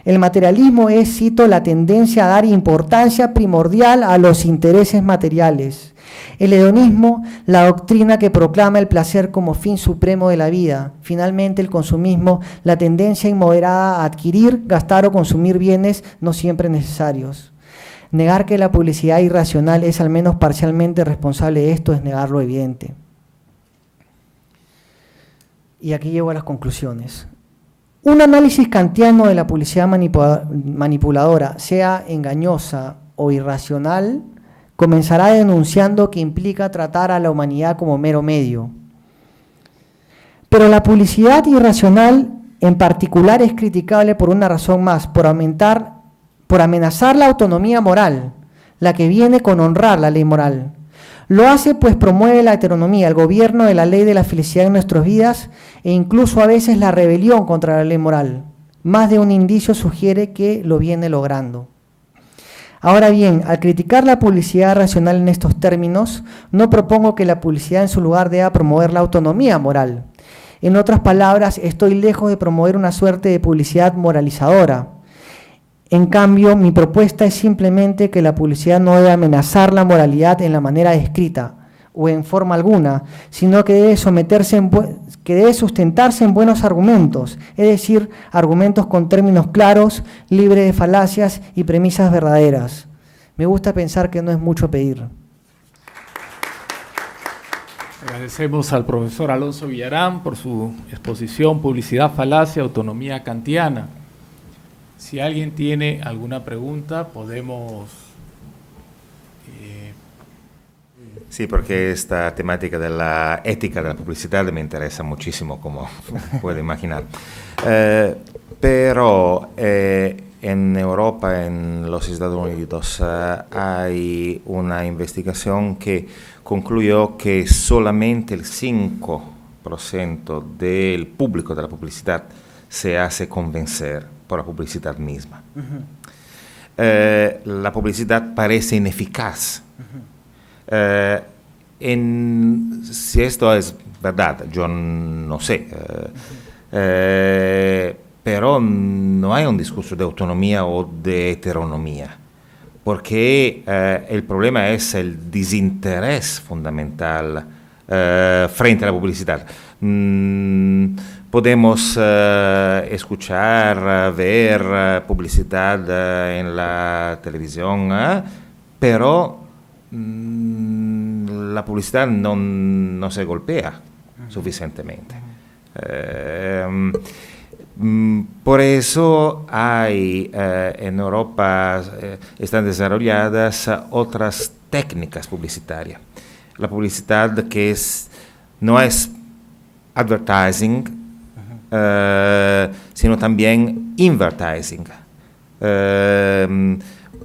El materialismo es, cito, la tendencia a dar importancia primordial a los intereses materiales. El hedonismo, la doctrina que proclama el placer como fin supremo de la vida. Finalmente, el consumismo, la tendencia inmoderada a adquirir, gastar o consumir bienes no siempre necesarios. Negar que la publicidad irracional es al menos parcialmente responsable de esto es negar lo evidente. Y aquí llego a las conclusiones. Un análisis kantiano de la publicidad manipuladora, sea engañosa o irracional, comenzará denunciando que implica tratar a la humanidad como mero medio. Pero la publicidad irracional en particular es criticable por una razón más, por amenazar la autonomía moral, la que viene con honrar la ley moral. Lo hace pues promueve la heteronomía, el gobierno de la ley de la felicidad en nuestras vidas e incluso a veces la rebelión contra la ley moral. Más de un indicio sugiere que lo viene logrando. Ahora bien, al criticar la publicidad racional en estos términos, no propongo que la publicidad en su lugar deba promover la autonomía moral. En otras palabras, estoy lejos de promover una suerte de publicidad moralizadora. En cambio, mi propuesta es simplemente que la publicidad no debe amenazar la moralidad en la manera descrita o en forma alguna, sino que debe sustentarse en buenos argumentos, es decir, argumentos con términos claros, libres de falacias y premisas verdaderas. Me gusta pensar que no es mucho pedir. Agradecemos al profesor Alonso Villarán por su exposición Publicidad, Falacia, Autonomía Kantiana. Si alguien tiene alguna pregunta, podemos... Sí, porque esta temática de la ética de la publicidad me interesa muchísimo, como puede imaginar. Pero en Europa, en los Estados Unidos, hay una investigación que concluyó que solamente el 5% del público de la publicidad se hace convencer por la publicidad misma. La publicidad parece ineficaz. Si esto es verdad, yo no sé, pero no hay un discurso de autonomía o de heteronomía, porque el problema es el desinterés fundamental frente a la publicidad. Podemos escuchar, ver publicidad en la televisión, pero la publicidad no se golpea suficientemente. Por eso hay en Europa están desarrolladas otras técnicas publicitarias. La publicidad que no es advertising, sino también invertising.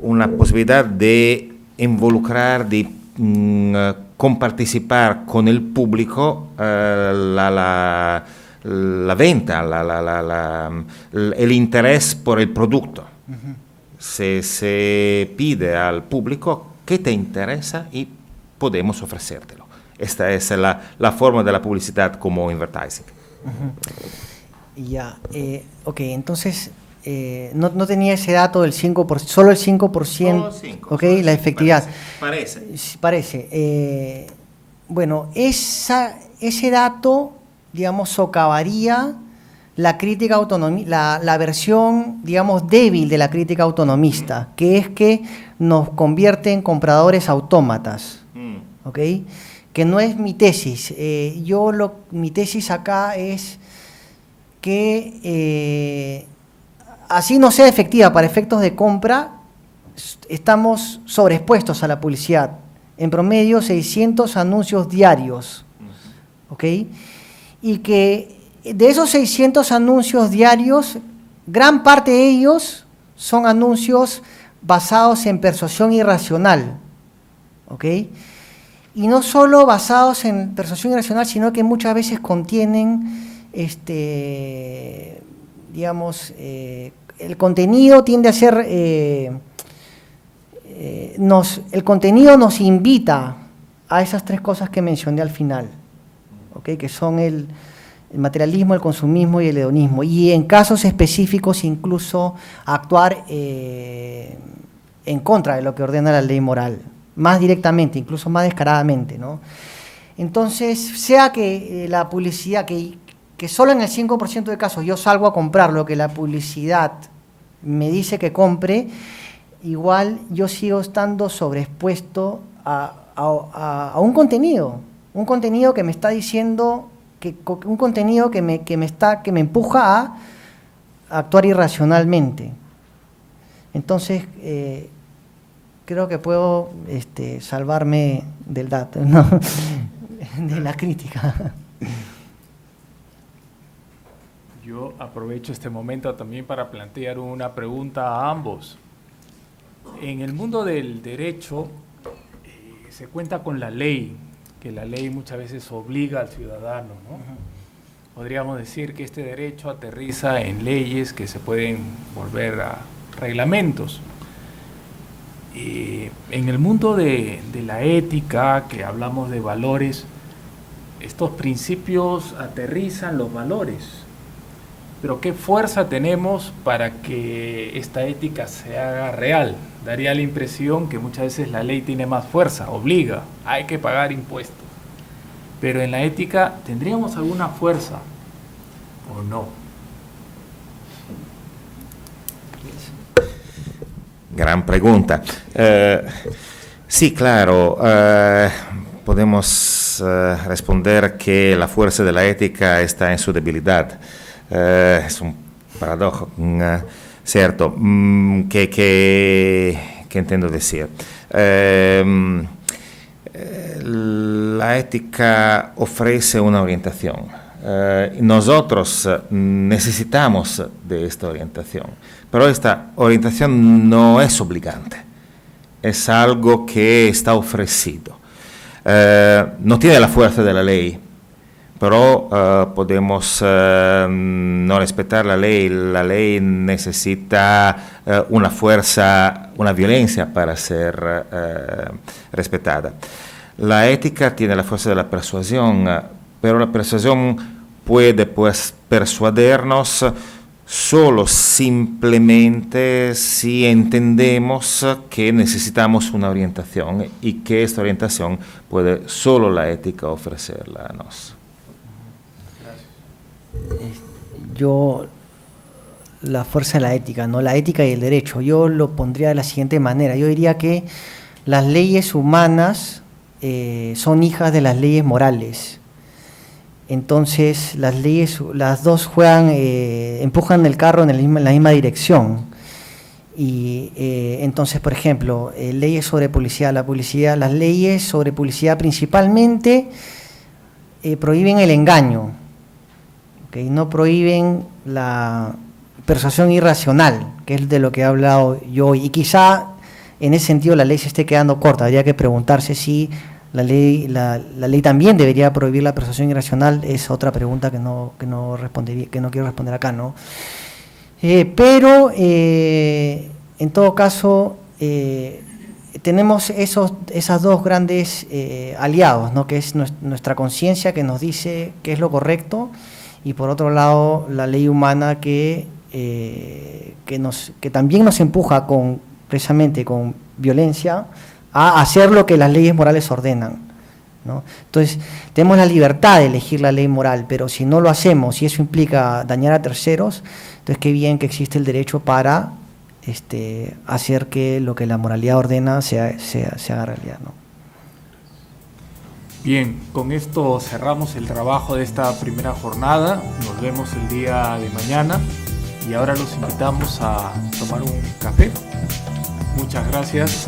Una posibilidad de involucrar, de comparticipar con el público la venta, el interés por el producto. Se pide al público qué te interesa y podemos ofrecértelo. Esta es la forma de la publicidad como advertising. Ya, ok, entonces no tenía ese dato del 5%, solo el 5%, okay, la efectividad. Parece. Bueno, ese dato, digamos, socavaría la crítica autonomista, la versión, digamos, débil de la crítica autonomista, que es que nos convierte en compradores autómatas, ¿ok? Que no es mi tesis. Mi tesis acá es que así no sea efectiva para efectos de compra, estamos sobreexpuestos a la publicidad. En promedio 600 anuncios diarios, ¿ok? Y que de esos 600 anuncios diarios, gran parte de ellos son anuncios basados en persuasión irracional, ¿ok? Y no solo basados en persuasión irracional, sino que muchas veces contienen, digamos, el contenido tiende a ser, el contenido nos invita a esas tres cosas que mencioné al final, ¿okay? Que son el materialismo, el consumismo y el hedonismo, y en casos específicos incluso actuar en contra de lo que ordena la ley moral, más directamente, incluso más descaradamente, ¿no? Entonces, sea que la publicidad, que solo en el 5% de casos yo salgo a comprar lo que la publicidad me dice que compre, igual yo sigo estando sobreexpuesto a un contenido que me está diciendo, un contenido que me empuja a actuar irracionalmente. Entonces, creo que puedo salvarme del dato, ¿no? De la crítica. Yo aprovecho este momento también para plantear una pregunta a ambos. En el mundo del derecho se cuenta con la ley, que la ley muchas veces obliga al ciudadano, ¿no? Podríamos decir que este derecho aterriza en leyes que se pueden volver a reglamentos. En el mundo de la ética, que hablamos de valores, estos principios aterrizan los valores. Pero ¿qué fuerza tenemos para que esta ética se haga real? Daría la impresión que muchas veces la ley tiene más fuerza, obliga, hay que pagar impuestos. Pero en la ética, ¿tendríamos alguna fuerza o no? Gran pregunta. Sí, claro, podemos responder que la fuerza de la ética está en su debilidad. Es un paradojo, ¿cierto? ¿Qué intento decir? La ética ofrece una orientación. Nosotros necesitamos de esta orientación, pero esta orientación no es obligante, es algo que está ofrecido. No tiene la fuerza de la ley, pero podemos no respetar la ley necesita una fuerza, una violencia para ser respetada. La ética tiene la fuerza de la persuasión, pero la persuasión puede pues persuadirnos solo simplemente si entendemos que necesitamos una orientación y que esta orientación puede solo la ética ofrecerla a nosotros. Yo, la fuerza de la ética, ¿no? La ética y el derecho, yo lo pondría de la siguiente manera. Yo diría que las leyes humanas son hijas de las leyes morales. Entonces, las dos juegan, empujan el carro en la misma dirección. Y entonces, por ejemplo, leyes sobre publicidad. Las leyes sobre publicidad principalmente prohíben el engaño. ¿Okay? No prohíben la persuasión irracional, que es de lo que he hablado yo, y quizá en ese sentido la ley se esté quedando corta. Habría que preguntarse si la ley también debería prohibir la persuasión irracional. Es otra pregunta que no quiero responder acá, ¿no? Pero en todo caso tenemos esas dos grandes aliados, ¿no? Que es nuestra conciencia, que nos dice qué es lo correcto, y por otro lado la ley humana que también nos empuja precisamente con violencia a hacer lo que las leyes morales ordenan, ¿no? Entonces tenemos la libertad de elegir la ley moral, pero si no lo hacemos y eso implica dañar a terceros, entonces qué bien que existe el derecho para hacer que lo que la moralidad ordena se haga realidad, ¿no? Bien, con esto cerramos el trabajo de esta primera jornada. Nos vemos el día de mañana y ahora los invitamos a tomar un café. Muchas gracias.